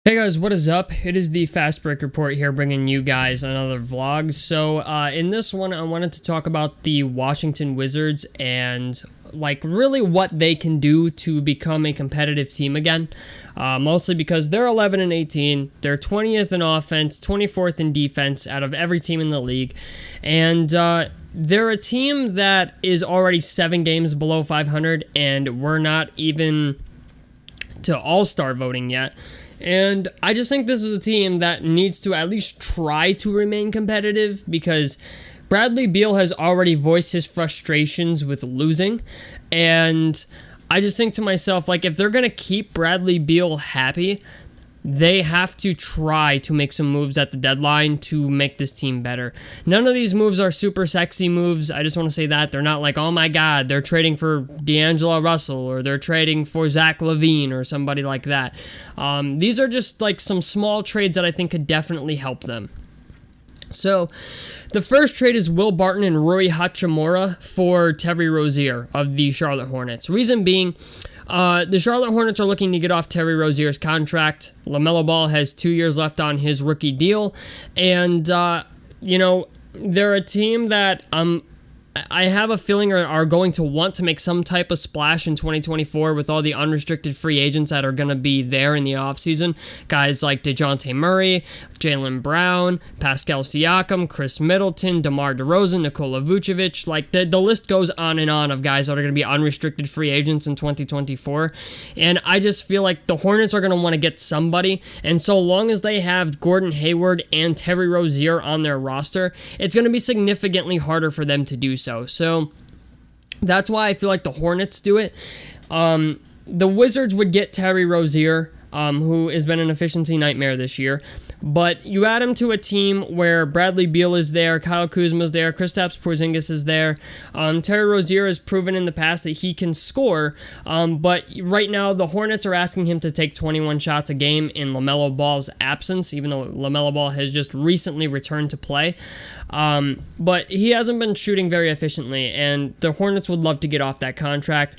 Hey guys, what is up? It is the Fast Break Report here, bringing you guys another vlog. So in this one, I wanted to talk about the Washington Wizards and really what they can do to become a competitive team again. Mostly because they're 11 and 18, they're 20th in offense, 24th in defense out of every team in the league, and they're a team that is already 7 games below 500, and we're not even to All-Star voting yet. And I just think this is a team that needs to at least try to remain competitive, because Bradley Beal has already voiced his frustrations with losing. And I just think to myself, if they're going to keep Bradley Beal happy, they have to try to make some moves at the deadline to make this team better. None of these moves are super sexy moves. I just want to say that. They're not like, oh my god, they're trading for D'Angelo Russell, or they're trading for Zach LaVine, or somebody like that. These are just some small trades that I think could definitely help them. So, the first trade is Will Barton and Rui Hachimura for Terry Rozier of the Charlotte Hornets. Reason being, the Charlotte Hornets are looking to get off Terry Rozier's contract. LaMelo Ball has 2 years left on his rookie deal. And, they're a team that I have a feeling are going to want to make some type of splash in 2024 with all the unrestricted free agents that are going to be there in the offseason. Guys like DeJounte Murray, Jaylen Brown, Pascal Siakam, Chris Middleton, DeMar DeRozan, Nikola Vucevic. The list goes on and on of guys that are going to be unrestricted free agents in 2024. And I just feel like the Hornets are going to want to get somebody. And so long as they have Gordon Hayward and Terry Rozier on their roster, it's going to be significantly harder for them to do so. So that's why I feel like the Hornets do it. The Wizards would get Terry Rozier, who has been an efficiency nightmare this year. But you add him to a team where Bradley Beal is there, Kyle Kuzma is there, Kristaps Porzingis is there. Terry Rozier has proven in the past that he can score. But right now, the Hornets are asking him to take 21 shots a game in LaMelo Ball's absence, even though LaMelo Ball has just recently returned to play. But he hasn't been shooting very efficiently, and the Hornets would love to get off that contract.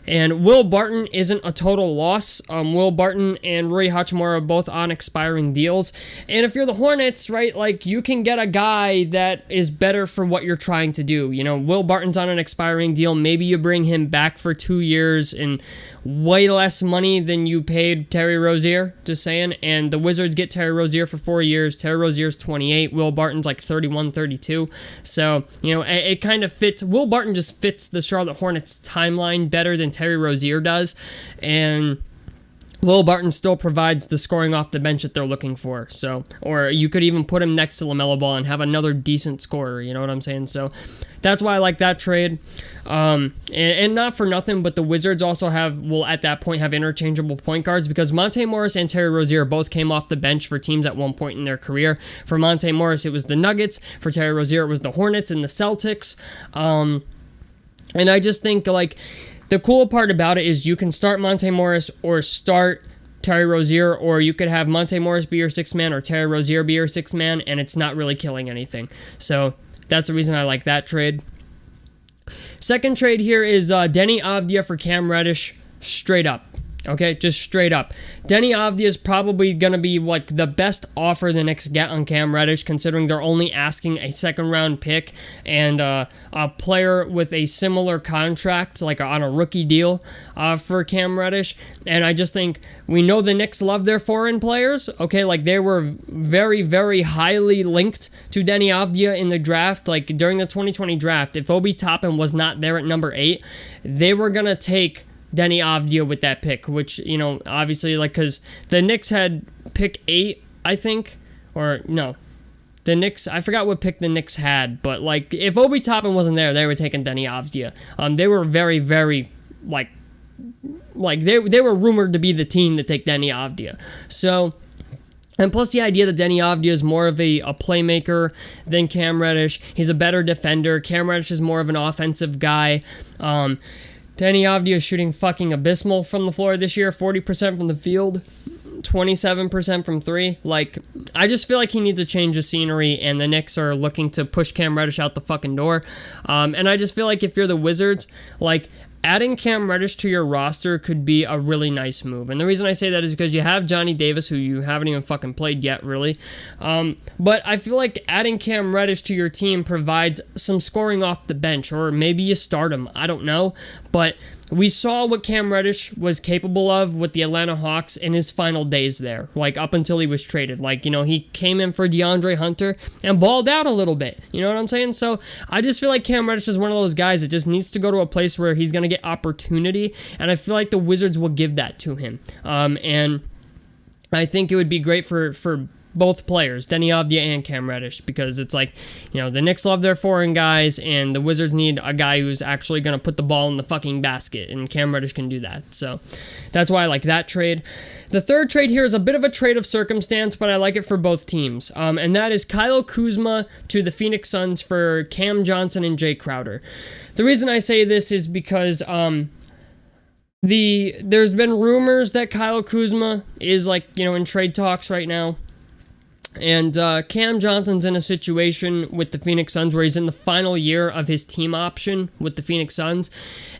And Will Barton isn't a total loss. Will Barton and Rui Hachimura are both on expiring deals. And if you're the Hornets, right, you can get a guy that is better for what you're trying to do. Will Barton's on an expiring deal. Maybe you bring him back for 2 years and way less money than you paid Terry Rozier, just saying. And the Wizards get Terry Rozier for 4 years. Terry Rozier's 28. Will Barton's 31, 32. So, it kind of fits. Will Barton just fits the Charlotte Hornets timeline better than Terry Rozier does. And Will Barton still provides the scoring off the bench that they're looking for. So, or you could even put him next to LaMelo Ball and have another decent scorer, you know what I'm saying? So, that's why I like that trade. And not for nothing, but the Wizards also will at that point have interchangeable point guards, because Monte Morris and Terry Rozier both came off the bench for teams at one point in their career. For Monte Morris, it was the Nuggets. For Terry Rozier, it was the Hornets and the Celtics. And I just think, the cool part about it is you can start Monte Morris or start Terry Rozier, or you could have Monte Morris be your 6th man or Terry Rozier be your 6th man, and it's not really killing anything. So that's the reason I like that trade. Second trade here is Denny Avdia for Cam Reddish, straight up. Okay, just straight up. Denny Avdia is probably going to be the best offer the Knicks get on Cam Reddish, considering they're only asking a 2nd-round pick and a player with a similar contract, on a rookie deal for Cam Reddish. And I just think we know the Knicks love their foreign players. Okay, they were very, very highly linked to Denny Avdia in the draft. During the 2020 draft, if Obi Toppin was not there at number 8, they were going to take Denny Avdia with that pick, which, obviously, because the Knicks had pick 8, I think, or no, the Knicks, I forgot what pick the Knicks had, but, if Obi Toppin wasn't there, they were taking Denny Avdia. They were very, very, they were rumored to be the team to take Denny Avdia. So, and plus the idea that Denny Avdia is more of a playmaker than Cam Reddish. He's a better defender. Cam Reddish is more of an offensive guy. Denny Avdia is shooting fucking abysmal from the floor this year, 40% from the field, 27% from 3. I just feel like he needs a change of scenery, and the Knicks are looking to push Cam Reddish out the fucking door. And I just feel like if you're the Wizards, adding Cam Reddish to your roster could be a really nice move. And the reason I say that is because you have Johnny Davis, who you haven't even fucking played yet, really. But I feel like adding Cam Reddish to your team provides some scoring off the bench, or maybe you start him. I don't know. But we saw what Cam Reddish was capable of with the Atlanta Hawks in his final days there, like up until he was traded. Like, you know, he came in for DeAndre Hunter and balled out a little bit. You know what I'm saying? So I just feel like Cam Reddish is one of those guys that just needs to go to a place where he's going to get opportunity, and I feel like the Wizards will give that to him. And I think it would be great for both players, Denny Avdia and Cam Reddish, because it's like, you know, the Knicks love their foreign guys, and the Wizards need a guy who's actually going to put the ball in the fucking basket, and Cam Reddish can do that. So that's why I like that trade. The third trade here is a bit of a trade of circumstance, but I like it for both teams, and that is Kyle Kuzma to the Phoenix Suns for Cam Johnson and Jay Crowder. The reason I say this is because there's been rumors that Kyle Kuzma is, like, you know, in trade talks right now. And Cam Johnson's in a situation with the Phoenix Suns where he's in the final year of his team option with the Phoenix Suns.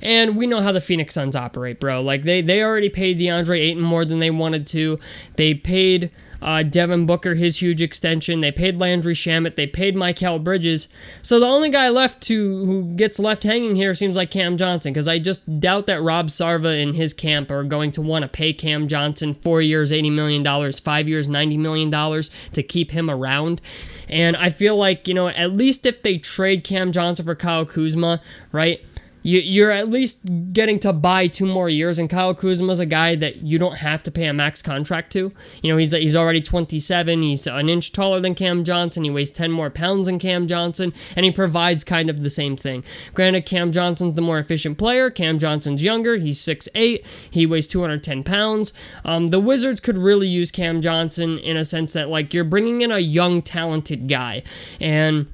And we know how the Phoenix Suns operate, bro. Like, they already paid DeAndre Ayton more than they wanted to. They paid Devin Booker his huge extension. They paid Landry Shamet. They paid Mikal Bridges. So the only guy left who gets left hanging here seems like Cam Johnson, because I just doubt that Rob Sarva and his camp are going to want to pay Cam Johnson 4 years, $80 million, 5 years, $90 million to keep him around. And I feel like, you know, at least if they trade Cam Johnson for Kyle Kuzma, right, you're at least getting to buy 2 more years, and Kyle Kuzma's a guy that you don't have to pay a max contract to. You know, he's already 27, he's an inch taller than Cam Johnson, he weighs 10 more pounds than Cam Johnson, and he provides kind of the same thing. Granted, Cam Johnson's the more efficient player. Cam Johnson's younger, he's 6'8", he weighs 210 pounds. The Wizards could really use Cam Johnson in a sense that, like, you're bringing in a young, talented guy, and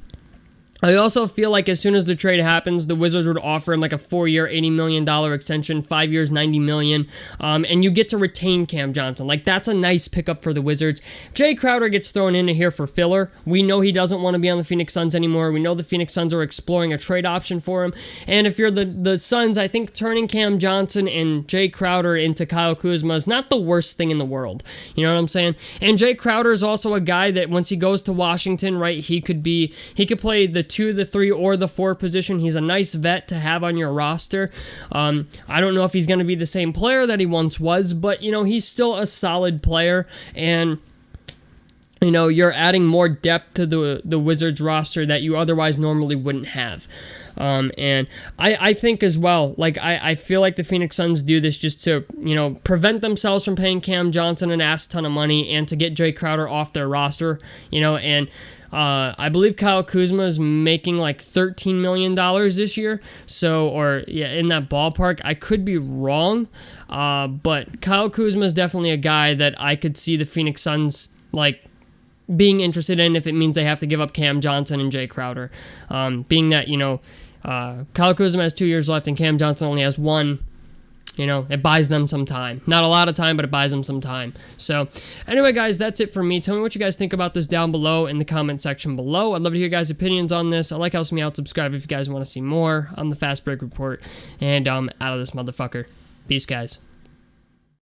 I also feel like as soon as the trade happens, the Wizards would offer him like a 4-year, $80 million extension, 5 years, $90 million, and you get to retain Cam Johnson. Like, that's a nice pickup for the Wizards. Jay Crowder gets thrown into here for filler. We know he doesn't want to be on the Phoenix Suns anymore. We know the Phoenix Suns are exploring a trade option for him, and if you're the Suns, I think turning Cam Johnson and Jay Crowder into Kyle Kuzma is not the worst thing in the world. You know what I'm saying? And Jay Crowder is also a guy that once he goes to Washington, right, he could play the 2, the 3, or the 4 position. He's a nice vet to have on your roster. I don't know if he's going to be the same player that he once was, but, you know, he's still a solid player, and, you know, you're adding more depth to the Wizards roster that you otherwise normally wouldn't have. And I think as well, like, I feel like the Phoenix Suns do this just to, you know, prevent themselves from paying Cam Johnson an ass ton of money and to get Jay Crowder off their roster, you know, and I believe Kyle Kuzma is making like $13 million this year, so, or yeah, in that ballpark. I could be wrong, but Kyle Kuzma is definitely a guy that I could see the Phoenix Suns, like, being interested in if it means they have to give up Cam Johnson and Jay Crowder. Being that, you know, Kyle Kuzma has 2 years left and Cam Johnson only has 1. You know, it buys them some time. Not a lot of time, but it buys them some time. So, anyway, guys, that's it for me. Tell me what you guys think about this down below in the comment section below. I'd love to hear your guys' opinions on this. I like helps me out. Subscribe if you guys want to see more. I'm the Fast Break Report, and I'm out of this motherfucker. Peace, guys.